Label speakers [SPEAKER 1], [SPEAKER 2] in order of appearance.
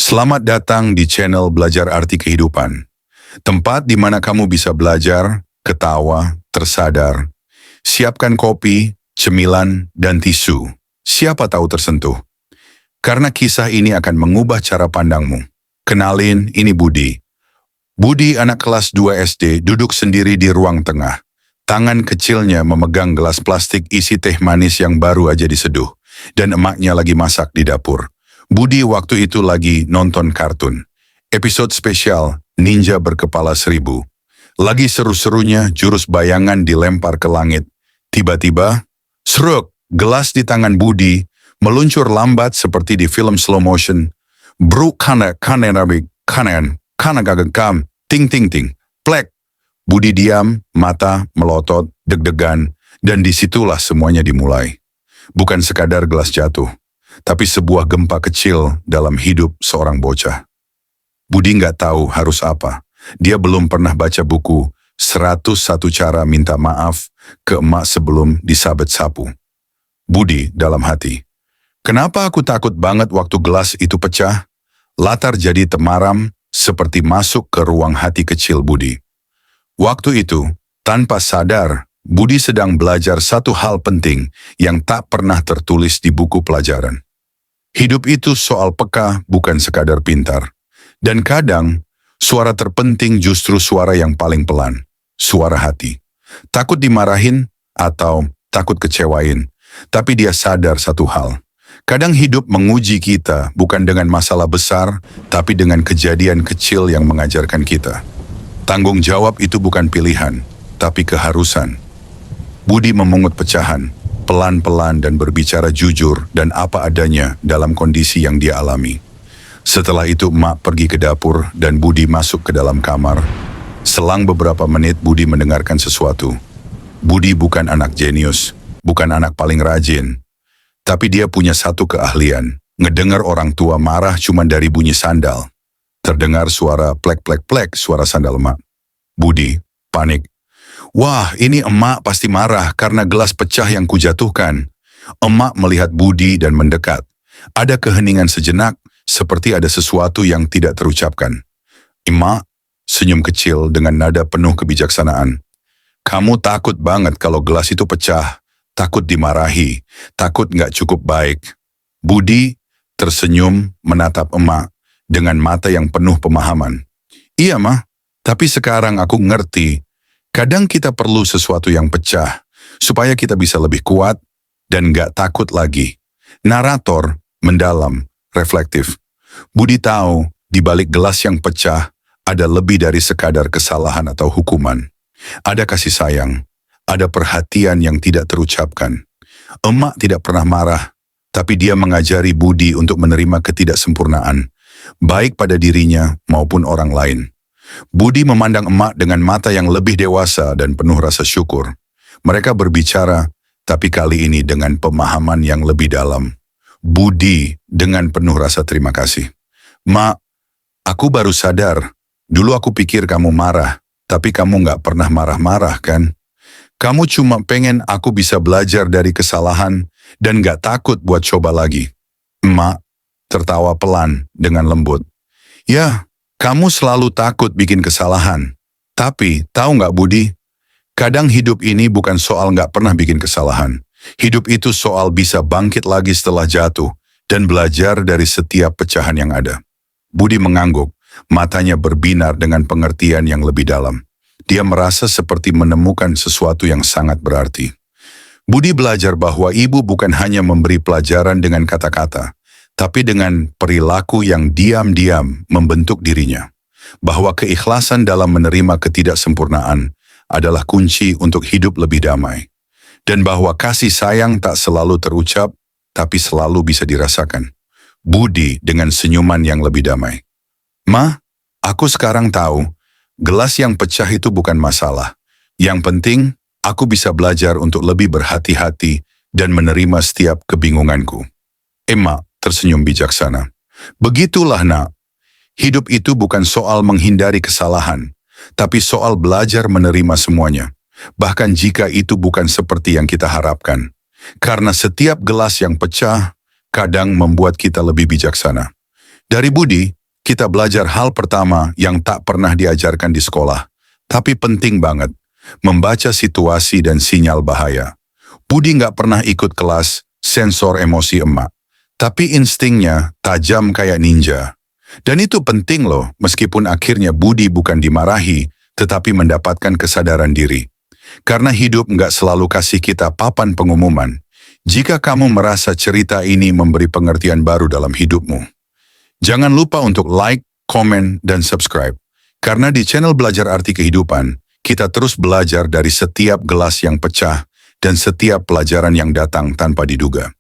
[SPEAKER 1] Selamat datang di channel Belajar Arti Kehidupan. Tempat di mana kamu bisa belajar, ketawa, tersadar. Siapkan kopi, cemilan, dan tisu. Siapa tahu tersentuh. Karena kisah ini akan mengubah cara pandangmu. Kenalin, ini Budi. Budi anak kelas 2 SD duduk sendiri di ruang tengah. Tangan kecilnya memegang gelas plastik isi teh manis yang baru aja diseduh. Dan emaknya lagi masak di dapur. Budi waktu itu lagi nonton kartun. Episode spesial Ninja Berkepala Seribu. Lagi seru-serunya jurus bayangan dilempar ke langit. Tiba-tiba, seruk, gelas di tangan Budi meluncur lambat seperti di film slow motion. Bro kana gagam, ting ting ting, plek. Budi diam, mata melotot, deg-degan, dan disitulah semuanya dimulai. Bukan sekadar gelas jatuh, tapi sebuah gempa kecil dalam hidup seorang bocah. Budi nggak tahu harus apa. Dia belum pernah baca buku 101 Cara Minta Maaf ke Emak Sebelum Disabet Sapu. Budi dalam hati, kenapa aku takut banget waktu gelas itu pecah? Latar jadi temaram seperti masuk ke ruang hati kecil Budi. Waktu itu, tanpa sadar, Budi sedang belajar satu hal penting yang tak pernah tertulis di buku pelajaran. Hidup itu soal peka, bukan sekadar pintar. Dan kadang, suara terpenting justru suara yang paling pelan. Suara hati. Takut dimarahin atau takut kecewain. Tapi dia sadar satu hal. Kadang hidup menguji kita bukan dengan masalah besar, tapi dengan kejadian kecil yang mengajarkan kita. Tanggung jawab itu bukan pilihan, tapi keharusan. Budi memungut pecahan, pelan-pelan dan berbicara jujur dan apa adanya dalam kondisi yang dia alami. Setelah itu emak pergi ke dapur dan Budi masuk ke dalam kamar. Selang beberapa menit Budi mendengarkan sesuatu. Budi bukan anak jenius, bukan anak paling rajin. Tapi dia punya satu keahlian, ngedengar orang tua marah cuma dari bunyi sandal. Terdengar suara plek-plek-plek, suara sandal emak. Budi panik. Wah, ini emak pasti marah karena gelas pecah yang kujatuhkan. Emak melihat Budi dan mendekat. Ada keheningan sejenak, seperti ada sesuatu yang tidak terucapkan. Emak senyum kecil dengan nada penuh kebijaksanaan. Kamu takut banget kalau gelas itu pecah, takut dimarahi, takut nggak cukup baik. Budi tersenyum menatap emak dengan mata yang penuh pemahaman. Iya mah, tapi sekarang aku ngerti. Kadang kita perlu sesuatu yang pecah, supaya kita bisa lebih kuat dan gak takut lagi. Narator, mendalam, reflektif. Budi tahu, di balik gelas yang pecah, ada lebih dari sekadar kesalahan atau hukuman. Ada kasih sayang, ada perhatian yang tidak terucapkan. Emak tidak pernah marah, tapi dia mengajari Budi untuk menerima ketidaksempurnaan, baik pada dirinya maupun orang lain. Budi memandang emak dengan mata yang lebih dewasa dan penuh rasa syukur. Mereka berbicara, tapi kali ini dengan pemahaman yang lebih dalam. Budi dengan penuh rasa terima kasih. Mak, aku baru sadar. Dulu aku pikir kamu marah, tapi kamu gak pernah marah-marah kan? Kamu cuma pengen aku bisa belajar dari kesalahan dan gak takut buat coba lagi. Emak tertawa pelan dengan lembut. Ya, kamu selalu takut bikin kesalahan. Tapi, tahu nggak Budi? Kadang hidup ini bukan soal nggak pernah bikin kesalahan. Hidup itu soal bisa bangkit lagi setelah jatuh dan belajar dari setiap pecahan yang ada. Budi mengangguk, matanya berbinar dengan pengertian yang lebih dalam. Dia merasa seperti menemukan sesuatu yang sangat berarti. Budi belajar bahwa ibu bukan hanya memberi pelajaran dengan kata-kata, tapi dengan perilaku yang diam-diam membentuk dirinya. Bahwa keikhlasan dalam menerima ketidaksempurnaan adalah kunci untuk hidup lebih damai. Dan bahwa kasih sayang tak selalu terucap, tapi selalu bisa dirasakan. Budi dengan senyuman yang lebih damai. Ma, aku sekarang tahu, gelas yang pecah itu bukan masalah. Yang penting, aku bisa belajar untuk lebih berhati-hati dan menerima setiap kebingunganku. Emma tersenyum bijaksana. Begitulah nak, hidup itu bukan soal menghindari kesalahan, tapi soal belajar menerima semuanya. Bahkan jika itu bukan seperti yang kita harapkan. Karena setiap gelas yang pecah, kadang membuat kita lebih bijaksana. Dari Budi, kita belajar hal pertama yang tak pernah diajarkan di sekolah, tapi penting banget. Membaca situasi dan sinyal bahaya. Budi nggak pernah ikut kelas sensor emosi emak, tapi instingnya tajam kayak ninja. Dan itu penting loh, meskipun akhirnya Budi bukan dimarahi, tetapi mendapatkan kesadaran diri. Karena hidup nggak selalu kasih kita papan pengumuman. Jika kamu merasa cerita ini memberi pengertian baru dalam hidupmu, jangan lupa untuk like, komen, dan subscribe. Karena di channel Belajar Arti Kehidupan, kita terus belajar dari setiap gelas yang pecah dan setiap pelajaran yang datang tanpa diduga.